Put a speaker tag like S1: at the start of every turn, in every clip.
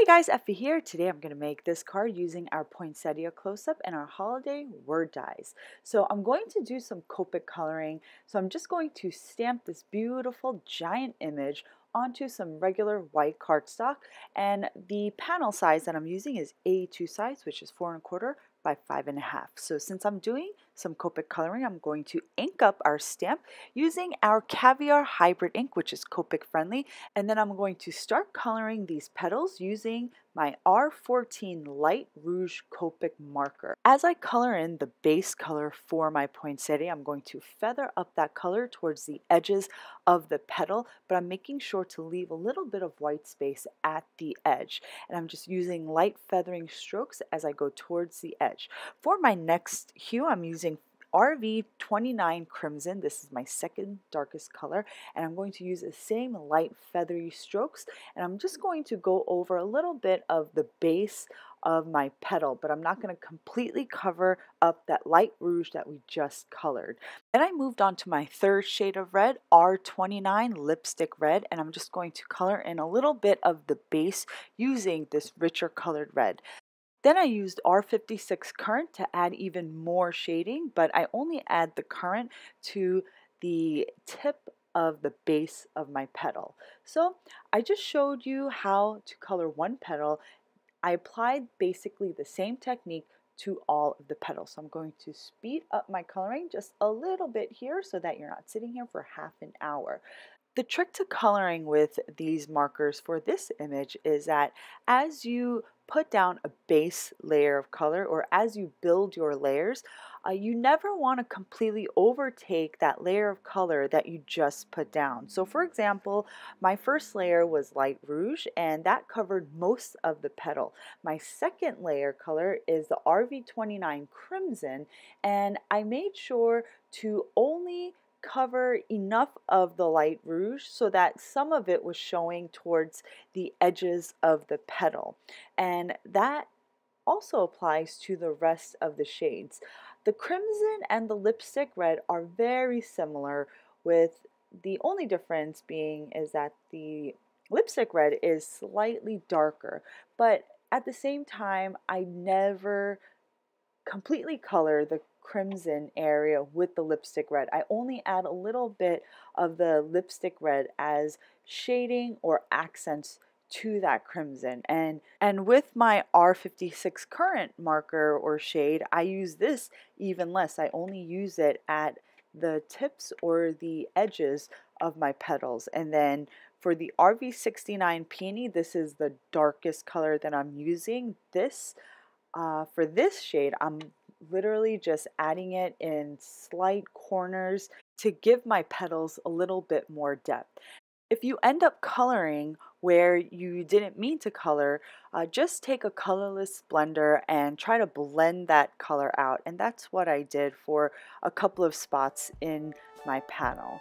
S1: Hey guys, Effie here. Today I'm going to make this card using our Poinsettia close-up and our holiday word dies. So I'm going to do some Copic coloring. So I'm just going to stamp this beautiful giant image onto some regular white cardstock, and the panel size that I'm using is A2 size, which is 4 1/4 by 5 1/2. So since I'm doing some Copic coloring, I'm going to ink up our stamp using our Caviar Hybrid ink, which is Copic friendly, and then I'm going to start coloring these petals using my R14 Light Rouge Copic marker. As I color in the base color for my poinsettia, I'm going to feather up that color towards the edges of the petal, but I'm making sure to leave a little bit of white space at the edge. And I'm just using light feathering strokes as I go towards the edge. For my next hue, I'm using RV29 Crimson. This is my second darkest color, and I'm going to use the same light feathery strokes, and I'm just going to go over a little bit of the base of my petal, but I'm not going to completely cover up that light rouge that we just colored. Then I moved on to my third shade of red, R29 Lipstick Red, and I'm just going to color in a little bit of the base using this richer colored red. Then I used R56 Currant to add even more shading, but I only add the currant to the tip of the base of my petal. So I just showed you how to color one petal. I applied basically the same technique to all of the petals. So I'm going to speed up my coloring just a little bit here so that you're not sitting here for half an hour. The trick to coloring with these markers for this image is that as you put down a base layer of color, or as you build your layers, you never want to completely overtake that layer of color that you just put down. So for example, my first layer was light rouge, and that covered most of the petal. My second layer color is the RV29 Crimson, and I made sure to only cover enough of the light rouge so that some of it was showing towards the edges of the petal, and that also applies to the rest of the shades. The crimson and the lipstick red are very similar, with the only difference being is that the lipstick red is slightly darker, but at the same time I never completely color the crimson area with the lipstick red. I only add a little bit of the lipstick red as shading or accents to that crimson. And with my R56 Currant marker or shade, I use this even less. I only use it at the tips or the edges of my petals. And then for the RV69 Peony, this is the darkest color that I'm using. For this shade, I'm literally just adding it in slight corners to give my petals a little bit more depth. If you end up coloring where you didn't mean to color, just take a colorless blender and try to blend that color out. And that's what I did for a couple of spots in my panel.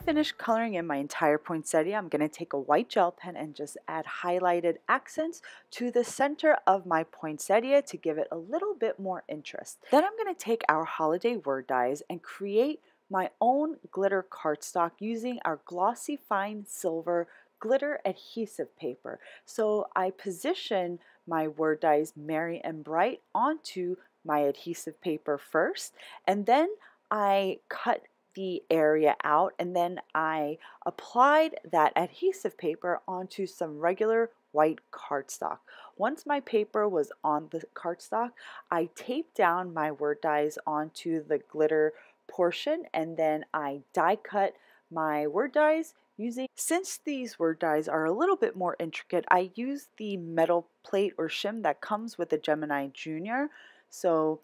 S1: finished coloring in my entire poinsettia, I'm going to take a white gel pen and just add highlighted accents to the center of my poinsettia to give it a little bit more interest. Then I'm going to take our holiday word dies and create my own glitter cardstock using our glossy fine silver glitter adhesive paper. So I position my word dies merry and bright onto my adhesive paper first, and then I cut the area out, and then I applied that adhesive paper onto some regular white cardstock. Once my paper was on the cardstock, I taped down my word dies onto the glitter portion, and then I die cut my word dies using, since these word dies are a little bit more intricate, I use the metal plate or shim that comes with the Gemini Junior, so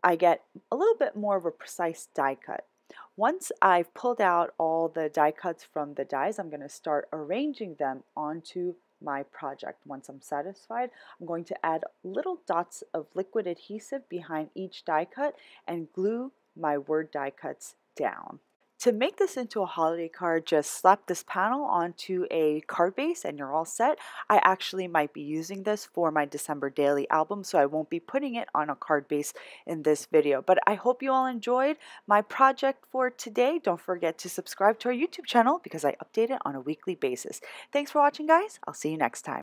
S1: I get a little bit more of a precise die cut. Once I've pulled out all the die cuts from the dies, I'm going to start arranging them onto my project. Once I'm satisfied, I'm going to add little dots of liquid adhesive behind each die cut and glue my word die cuts down. To make this into a holiday card, just slap this panel onto a card base and you're all set. I actually might be using this for my December daily album, so I won't be putting it on a card base in this video. But I hope you all enjoyed my project for today. Don't forget to subscribe to our YouTube channel because I update it on a weekly basis. Thanks for watching, guys. I'll see you next time.